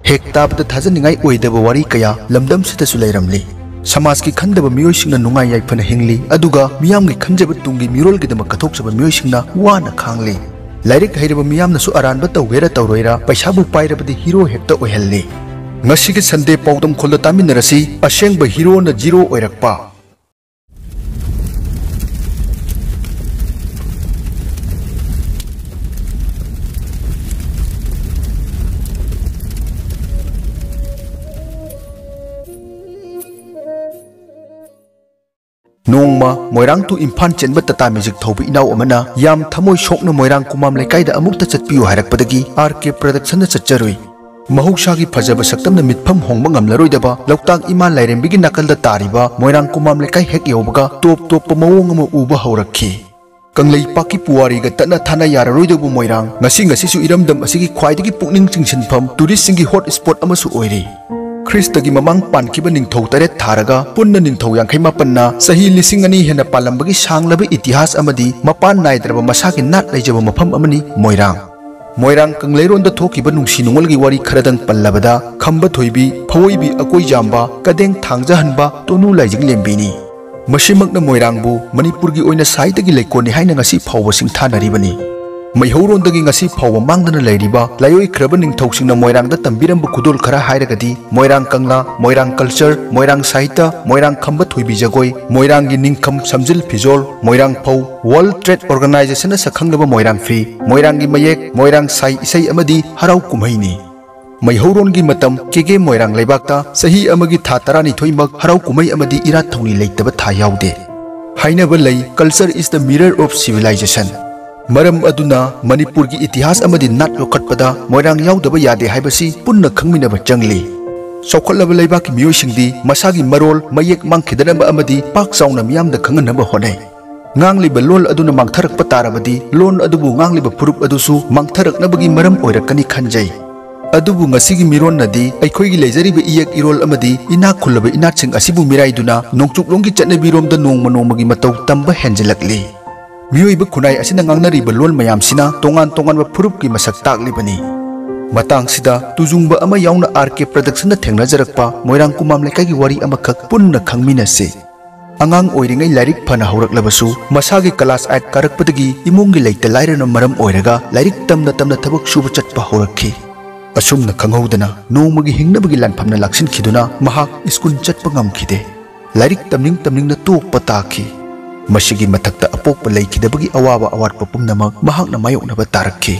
हेक ताबद थाजनिंगाई ओइदब वारी कया लमदम सितसु लैरमली समाज की खंदब मियोइसिंगना नुंगाई याइफना हिंगली अदुगा मियामगी खंजब तुंगी मिरोलगिदमक कथोकसब मियोइसिंगना वाना खांगली लाइरिक हैरब मियामनसु अरानब तौगेरा तौरोइरा पैसाबु पाइरबदि हीरो हेक्ता ओइहल्ली ngasiगी संडे पाउदम खोलदा तामिनरसी असेंग हीरो न जीरो ओइरकपा नोंमा मोइरांग तु इम्फान चेनब टाटा मैजिक थौबि इनाव अमना याम थमोय शोकना Moirang Kumam लेकाइदा अमुक्ता चटपियु हायरकपदगी R K production चच्चरुई महौसागी फजब सक्तमना मिटफम होंगबा ngamlaroidaba लौताक इमा लाइरेंबिगी नाकलदा तारिबा मोइरांग कुमाम लेकाइ हेक यौबगा टोप टोप मवोंग अमा उबा हौरखी कंगलई पाकी पुवारीगा तन्ना थाना याररोइदबु मोइरांग ngasi ngasisu इरमदम असिगी ख्वाइदगी पुकनिंग चिंगसिनफम टूरिस्ट सिंगी हॉट स्पॉट अमसु ओइरी ख्रिस्टगी ममांग पानखिबा निंगथौ तरेत थारगा पुन्ना निंगथौ यांखै मापन्ना सही लिसिंग अनि हेना पालंबगी सांगलबा इतिहास अमदी मपान नाइद्रबा मसागी नाट लैजबा मफम अमनी मोइरांग मोइरांग कंगलैरोंदा थोकिबा नुंसी नुंगलगी वारी खरदंग पल्लबदा खंबा थोइबी फवोइबी अकोइ जांबा कदेंग थांगजहनबा तोनु लाइजिंग लेंबिनी मसिमकना मोइरांगबु मणिपुरगी ओइना साइदगी लेकोनि हाइना ngasi फावबा सिंथानरिबनी मैहौरोंदगी ngasi फावबा मांगदना लैरिबा लायोइ खरबा निंगथौसिंगना मोइरांगदा तंबिरंबु खुदोल खरा हाइरगदी मोइरांग कंगला मोइरांग कल्चर मोइरांग साहित्य मोइरांग खंबा थोइबी जगोइ मोइरांगी निंगखम समजिल फिजोल मोइरांग फौ वर्ल्ड ट्रेड ऑर्गेनाइजेशन सखंगलबा मोइरांग फी मोइरांगी मयेक मोइरांग साइ इसै अमदी हराउ कुमैनी मैहौरोंगी मतम केगे मोइरांग लेबाकता सही अमगी था तरानिथोइमक हराउ कुमै अमदी इरात थौनी लेतबा था याउदे हाइनबा लೈ culture is the mirror of civilisation मरम अदुना मणिपुर की इतिहास अमदी नाट लोखटपदा मोइरांग याउदबा यादे हाइबसी पुन्ना खंगमिनबा चंगली सौखलबा लेबाकी मियोइसिंगदी मसागी मरोल मयेक मांखिदनबा अमदी पाक चाउना मियामदा खंगनबा होनै ngangliba lol aduna mangtharakpa tarabadi lon adubu ngangliba furup adusu mangtharaknabagi maram oirakani khanjai adubu ngasigi miron nadi aikhoigi leijariba iyek irol amadi ina khulaba inatsing asibu miraiduna nongchuklonggi chatnabiromda nongmagi matau tamba henjelakli miyoiba khunai asina ngangnariba lol mayamsina tongan tonganba furupki masak taklibani matang sida tujungba ama yauna RK production na thengnajarakpa moirang kumam lekai wari amakhak punna khangminase angang oiringai lairik phana hauраklabsu masagi class 8 karakpadagi imungi leita lairana maram oiraga lairik tamna thabak suba chatpa haurakhi asumna khanghaudana nomagi hingnabagi lanphamna laksin khiduna mahak school chatpa ngamkhide lairik tamning na tokpa takhi masigi mathakta apokpa leikhidabagi awaba awatpa pumnamak mahakna mayoknaba tarakhi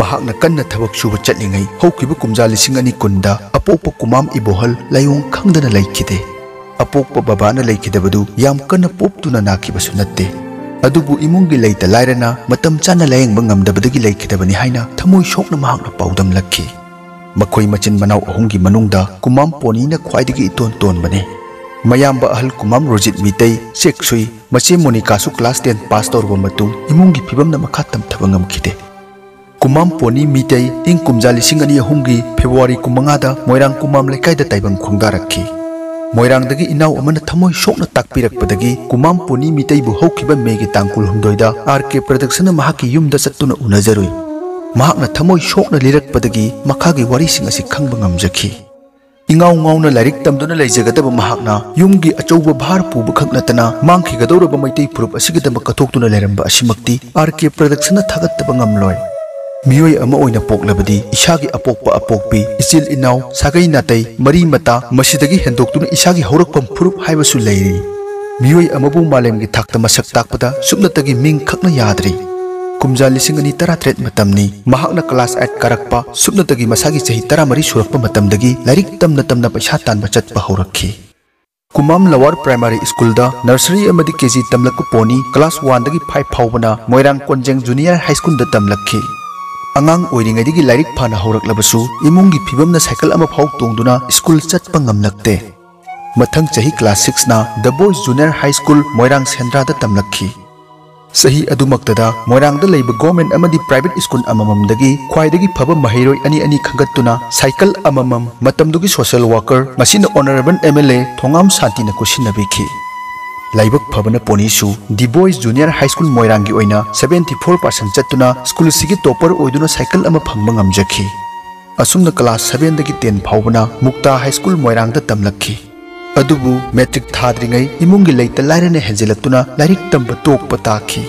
mahakna kanna thabak suba chatlingai haukiba kumja lising ani kunda apokpa kumam ibohal layong khangdana leikhide apokpa babana leikhidabadu yam kana poptuna nakhibsu natte adubu imungi leita lairana matam chana layeng bangamdabadagi leikhidabani haina thamoi shokna mahakna paudam lakhi makhoi machin manau ahungi manungda kumam poni na khwaidagi ton bane mayamba ahal kumam rojit mitei seksui mache monika su class 10 pass torba matung imungi phibamna makhatam thabangam khide kumam poni mitei ing kumja lising ani ahungi February kummanga da moirang kumam lekai da taibang khungda rakhi Moirang दगी इनाव अमन थमोय शोकना ताकपिरकपदगी कुमाम पोनी मितै बु हौखिबा मेगी तांकुल हुमदोइदा RK प्रोडक्शन महाकी युमदा चत्तुना उनजरुई महाकना थमोय शोकना लिरकपदगी मखागी वारिसिंग असि खंगबा ngamjaki इंगाव ngauna लाइरिक तमदुना लेजगदब महाकना युमगी अचौबा भार पुब खंगनतना मांखिगदौरबा मैतै फुरुप असिगदम कथोक्तुना लेरंबा असिमक्ति RK प्रोडक्शन थागतबा ngamloi मियोय अमा ओइना पोकलबदी इसागी अपोकपा अपोकपी इचिल इनाव सागै नातै मरी मता मसिदगी हेंदोक्तुना इसागी हौरकपम फुरुप हाइबसु लैरि मियोय अमाबु मालेमगी थाक्ता मसक ताकपदा सुमनतगी मिंग खकना याद्रि कुमजा लिसिंग अनि 13 मतमनी महाकना क्लास 8 करकपा सुमनतगी मसागी चही 13 सुरकपा मतमदगी लाइरिक तमना पैसा तानबा चटपा हौरखी कुमाम लोअर प्राइमरी स्कूल दा नर्सरी अमदी केजी तमलक पोनी क्लास 1 दगी 5 फावबना Moirang Konjeng junior high school दा तमलखी angang oiringaidigi lairik phana hauраklabsu imungi phibamna cycle ama phau tongduna school chatpa ngamlakte mathang chahi class 6 na the boys junior high school moirang sendra da tamlakhi sahi adumaktada moirang da leiba government amadi private school amamam dagi khwaidagi phaba mahairoi ani khangatuna cycle amamam matamdugi social worker masina honorable MLA thongam santina kusinabikhi लाइबक फबना पोनीसु the boys junior high school मोइरांगी ओइना 74% चतुना school सिगी topper ओइदुना cycle अमा फंगबा ngamjaki असुमना क्लास 7 दगी 10 फाउबना मुक्ता हाई स्कूल मोइरांग दा तमलखी अदुबु मैट्रिक थाद्रिंगै इमुंगी लेता लाइरने हेंजिलक्तुना लाइरिक तंब तोकप ताखी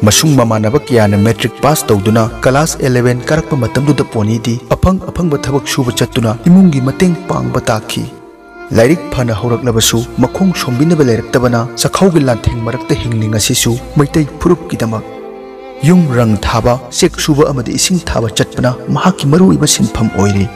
मसुंग ममानब कियाना मैट्रिक पास तौदुना क्लास 11 करक्प मतमदुदा पोनीदी अफंग अफंग थबक सुब चत्तुना इमुंगी मतेंग पांगब ताखी लाइरिक फना हौरक्लबसु मखोंग सोंबिनब लेरक्तबना सखौगी लांथेंग मरक्ता हिंगलिंग असिसु मैतै फुरुप किदमक युम रंग थाबा सेक सुब अमदि इसिंग थाबा चत्पना महाकी मरुइबा सिनफम ओइरे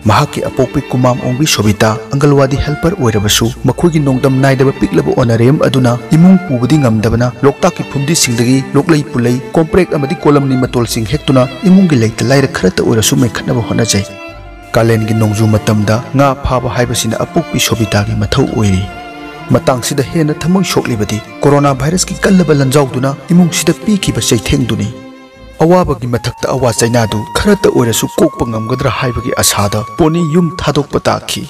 महाकी अपोपी कुमाम ओंबी सोबिता अंगलवादी हेल्पर ओइरबसु मखोगी नोंगदम नाइदब पिकलब ओनरेम अदुना इमुंग पुबदी ngамदबना लोकताकी फुमदी सिंगदगी लोकलै पुलै कॉम्प्रेक अमदि कोलमनी मतोल सिंग हेक्तुना इमुंगी लैत लाइर खरत ओइरसु मेखनब होनाजै कालेनगी नोंजु मतमदा nga फाबा हाइबसिना अपोपी सोबितागी मथौ ओइरी मतंगसिदा हेन थमोय सोकलिबदी कोरोना वायरस की कल्लब लंजाउदुना इमुंगसिदा पीखिबा चैथेंगदुनी अवाबगी मथक्ता अवा चाइनादु खरत ओइरसु कोकप ngамगदरा हाइबगी आसादा पोनी युम थादोकप ताखी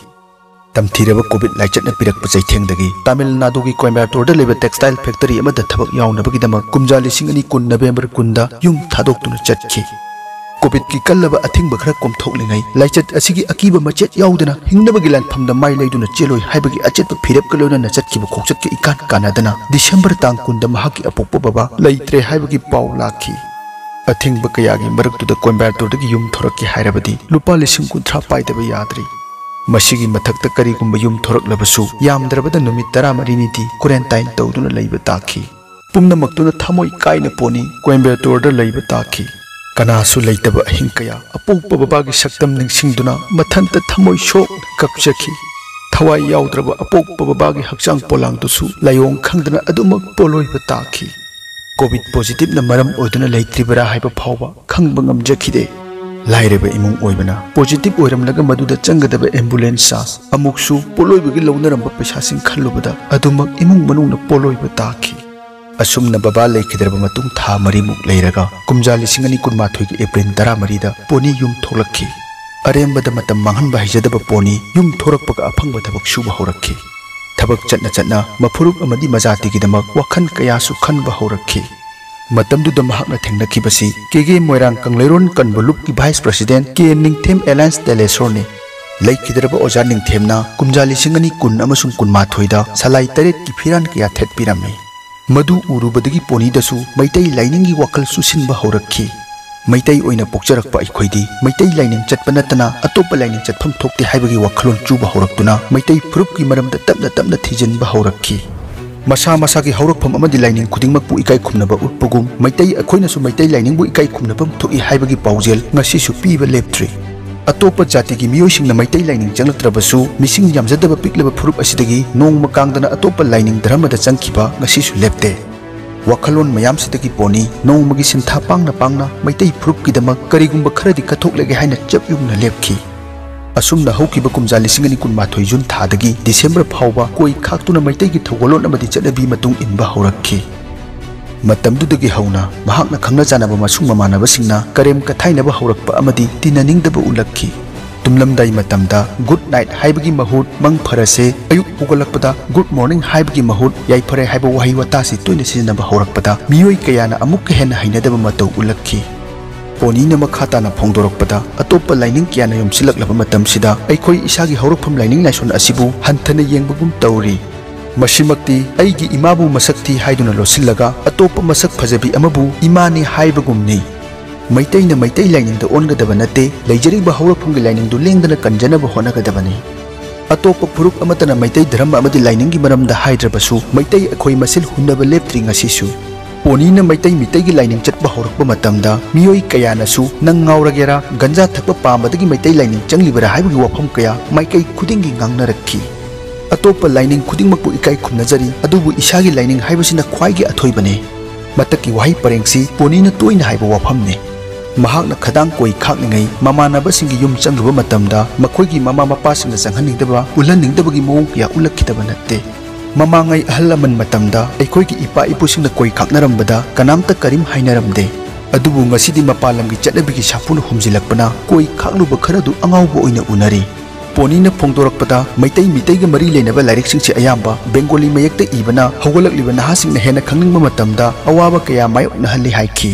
तमथीरब कोविड लाइचटना पिरकप चैथेंगदगी तमिलनाडु की कोयम्बटूर लेब टेक्सटाइल फैक्टरी अमदा थबक याउनबगीदमक कुमजा 2009 नवेंबर 10 युम थादोक्तुना चटखी कोविड की कल्लब अथिंग खर कोमथोकलिंगै लाइचट असिगी अकीब मचेत याउदना हिंगनबगी लानफमदा माइ लैदुना चेलोय हाइबगी अचेत फिरप कलोना चटखिब खोकचत के इकान कानादना दिसंबर तांग 10 महाकी अपोप बाबा लैत्रे हाइबगी पाउ लाखी अथिंग कयागी मरक्तुदा कोयम्बटूरदगी युम थोरक्की हाइरबदी लुपा 50,000 पाइदब याद्री मसिगी मथक्ता करिगुंबा युम थोरक्लबसु यामद्रबदा नुमित 13 क्वारंटाइन तौदुना लैबा ताखी पुंगनमक्तुना थमोय काइना पोनी कोयम्बटूरदा लैबा ताखी कनासु लैतबा अहिंग कया अपोप बाबागी सक्तम निंगसिंगदुना मथंता थमोय शोक कपचखी थवाई याउद्रबा अपोप बाबागी हक्चांग पोलांगदुसु लायोंग खंगदना अदुमक पोलोयबा ताखी कोविड पॉजिटिव न मरम ओइदुना लैत्रिबरा हाइबा फावबा खंगबा ngamjखिदे लाइरेबा इमुंग ओइबना पॉजिटिव ओइरमलगा मदुदा चंगदबा एम्बुलेंस चार्ज अमुकसु पोलोइबगी लौनरंबा पैसासिंग खल्लुबदा अदुमक इमुंग मनुंगना पोलोइबा ताखी असुमना बाबा लेखिदरबा मतुंग था मरिमुक लैरगा कुमजा 2012 की एप्रिल 13 दा पोनी युम थोलक्खी अरेंबदा मतम मांगहनबा हिजदबा पोनी युम थोरकपगा अफंगबा थबक सुबा हौरक्खी थबक चटना चटना मफुरुक अमदी मजातिगिदमक वखन कयासु खनबा हौरक्खी मतमदुदा महाकना थेंगनखिबसी केगे मोइरांग कंगलेरोन कनबुलुप की वाइस प्रेसिडेंट के निंगथेम एलायंस टेलेसोरने लैखिदरबा ओजा निंगथेमना कुमजा 2010 अमसुंग 19 दा सलाई 8 की फिरान कया थेटपिरमे मधु उरुबदगी पोनीदसु मैतै लाइनिंगी वखल सुसिनबा हौरक्खी मैतै ओइना पोक्चरकपा अखोइदी मैतै लाइनिंग चटपा नतना अतोप लाइनिंग चटफम थोक्ते हाइबगी वखलोन चुबा हौरक्तुना मैतै फुरुप की मरमदा तपना तपना थिजिनबा हौरक्खी मसा मसा की हौरकफम अमदी लाइनिंग खुदिंगमकपु इकाई खुमनबा उटपगुम मैतै अखोइनासु मैतै लाइनिंगबु इकाई खुमनबम थोइ हाइबगी पाउजेल ngasisu पीबा लेप्ट्री अतोप जाति की मियोइसिंगना मैतै लाइनिंग चंगलत्रबसु मिसिंग यामजदबा पिकलबा फुरुप असिदगी नोंगमा कांगदना अतोप लाइनिंग धर्मदा चंगखिबा ngasisu लेप्ते वखलोन मयामसिदगी पोनी नोंगमगी सिंथा पांगना पांगना मैतै फुरुपकीदमक करिगुंबा खरदी कथोकलेगे हाइना चपयुंगना लेपखी असुमना हौकिबा कुमजा 2012 जून थादगी दिसंबर फावबा कोई खाक्तुना मैतैगी थौगलोन अमदी चटनबी मतुंग इनबा हौरक्खी मतमदुदगी हौना महाकना खंगना जानबा मसुंग ममानबसिंगना करेम कथाइनबा हौरकपा अमदी तिननिंगदबा उलक्खी तुमलमदाई मतमदा गुड नाइट हाइबगी महुत मंग फरसे अयुक पुगलकपदा गुड मॉर्निंग हाइबगी महुत याइफरे हाइबा वही वतासी तोइने सिजनबा हौरकपदा मियोइ कयाना अमुक हेन हाइनदबा मतौ उलक्खी पोनीना मखाताना फोंदोरकपदा अतोप लाइनिंग कियाना यमसिलकलबा मतमसिदा अइखोइ इसागी हौरकफम लाइनिंग लाइसोन असिबु हंथना येंगबगुम तौरी मसिमक्ति अइगी इमाबु मसक्ति हाइदुना लोसिलगा अतोप मसक फजबी अमबु इमानी हाइबगुमनी मैतैना मैतै लाइनिंग ओनगदबा नते लैजरिबा हौरकफमगी लाइनिंग लेंदना कंजनबा होनगदबनी अतोप फुरुप अमतना मैतै धर्म अमदी लाइनिंगी मरमदा हाइद्रबसु Meitei अखोइ muscle हुनबा लेप्त्रि ngasisu पोनीना Meitei मितैगी lining चटबा हौरकपा मतमदा मियोइ कयानासु नंग ngauरगेरा गंजा थकपा पामबदगी मैतै लाइनिंग चंगलिबरा हाइबगी वफम कया माइकै खुदिंगी ngangnarakhi अतोप लाइनिंग खुदिंगमकपु इकाई खुमनजरी अदुबु इसागी लाइनिंग हाइबसिना ख्वाइगी अथोइबने मतकी वाही परेंगसी पोनीना तोइना हाइबा वफमने महाकना खदांग कोई खाकनिंगै ममानबसिंगी युम चंगरुबा मतमदा मखोइगी ममा मपासिंगना चंगहनिंगदबा उलहनिंगदबगी मओंग कया उलक्खिदबा नत्ते ममांगै अहल अमन मतमदा अखोइगी इपा इपुसिंगना कोई खाकनरंबदा कनामता करीम हाइनरमदे अदुबु ngasiदी मपालमगी चटनबीगी सापुन हुमजिलकपना कोई खाकलुबा खरदु अंगाउबा ओइना उनरी पोनीना फोंदोरकपदा मैतै मितैगा मरी लेनबा लाइरिकसिंगसे अयाम्बा बेंगोली मयक्ता इबना हौगलकलिबा नहासिंगना हेना खंगनिंगबा मतमदा अवाबा कया मायोकनहल्ली हाइखी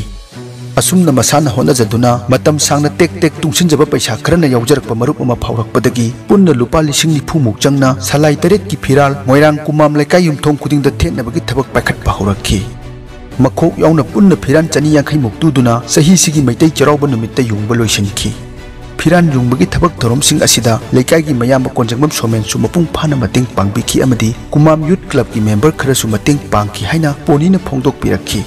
असुमना मसाना होनजदुना मतम सांगना टेक टेक तुंगसिनजबा पैसा खरना यावजरकपा मरुप अमा फावरकपदगी पुन्ना लुपा 90,000 मुक चंगना सलाई 3 की फिराल मोइरांग कुमाम लेकाई युमथोंग खुदिंगदा थेनबगी थबक पाखटपा हौरखी मखोक यावना पुन्ना फिरान 250 मुक तुदुना सही सिगी मैतै चराउबा नुमित्ता युंगबा लोइसनखी फिरान युंगबगी थबक थोरमसिंग असिदा लेकाईगी मयाम कोंजंगबम सोमेनसु मपुंग फाना मतेंग पांगबिखी अमदी कुमाम यूथ क्लब की मेंबर खरसु मतेंग पांगखी हाइना पोनीना फोंदोकपिरखी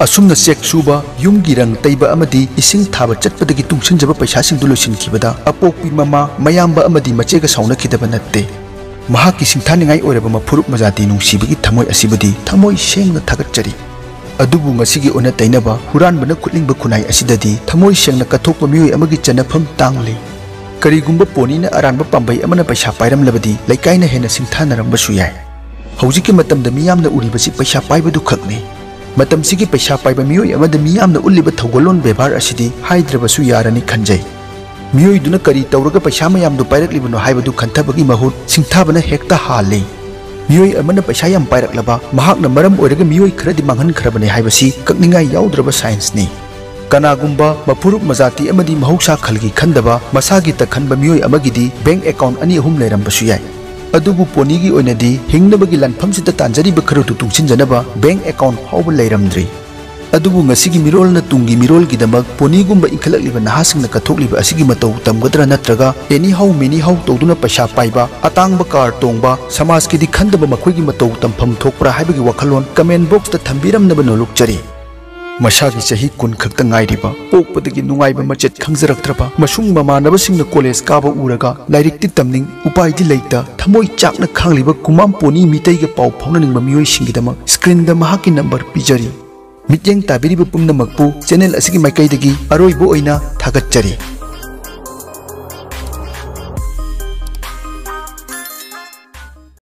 असुमना चेक सुबा युमगी रंग तैबा अमदी इसिंग थाबा चटपदगी तुंगसिनजबा पैसासिंग दुलोसिनखिबदा अपोकपी ममा मयामबा अमदी मचेगा साउनखिदबा नत्ते महाकी सिंथानिंगाई ओइरबा मफुरुप मजाती नुंसीबगी थमोय असिबदी थमोय सेंगना थागतचरी अदुबु ngasiगी ओना तैनबा हुरानबना खुलिंगबा खुनाई असिददी थमोय सेंगना कथोकपा मियोय अमगी चनफम तांगले करिगुंबा पोनीना अरानबा पांबै अमना पैसा पाइरमलबदी लैकाइना हेना सिंथानरंबसु याय हौजिकी मतमदा मियामना उरिबसी पैसा पाइबदु खकने मतमसिगी पैसा पाइबा मियोय अमदा मियामना उल्लिबा थौगलोन बेभार असिदी हाइद्रबसु यारनी खंजै मियोय दुना करी तौरगा पैसा मयामदु पाइरकलिबनो हाइबदु खंथबगी महुत सिंथाबना हेक्ता हाले मियोय अमना पैसा याम पाइरकलबा महाकना मरम ओइरगा मियोय खरदि मांगहन खरबने हाइबसी ककनिंगाय याउद्रबा साइंस नि कनागुंबा मफुरुप मजाती अमदी महौसा खलगी खंदबा मसागी तखनबा मियोय अमगिदी बैंक अकाउंट 2-3 लेरंबसु याय अदुबु पोनीगी ओइनदी हिंगनबगी लानफमसिदा तांजरीबा खरतु तुंगसिनजनबा बैंक अकाउंट फाउबा लेरमद्री अदुबु ngasiगी मिरोलना तुंगी मिरोलगिदमक पोनीगुंबा इखलकलिबा नहासिंगना कथोकलिबा असिगी मतौ तमगदरा नत्रगा एनी हाउ मिनी हाउ तौदुना पैसा पाइबा अतांगबा कार तोंगबा समाजकीदी खंदबा मखोइगी मतौ तमफम थोकप्रा हाइबगी वखलोन कमेंट बॉक्स ता थंबिरमनबा नोलुकचरी मसागी चही 10 खक्ता ngairiba पोकपदगी नुंगाइबा मचेत खंगजरक्त्रबा मसुंग ममानबसिंगना कॉलेज काबा उरगा लाइरिकति तमनिंग उपायदि लेता थमोय चाकना खांगलिबा कुमाम पोनी मितैगा पाउ फाउननिंगबा मियोय सिंगिदमा स्क्रीन दा महाकी नंबर पिजरी मित्येंग ताबिरिबा पुंगनमकपु चैनल असिगी माइकैदगी अरोइबो ओइना थागतचरी।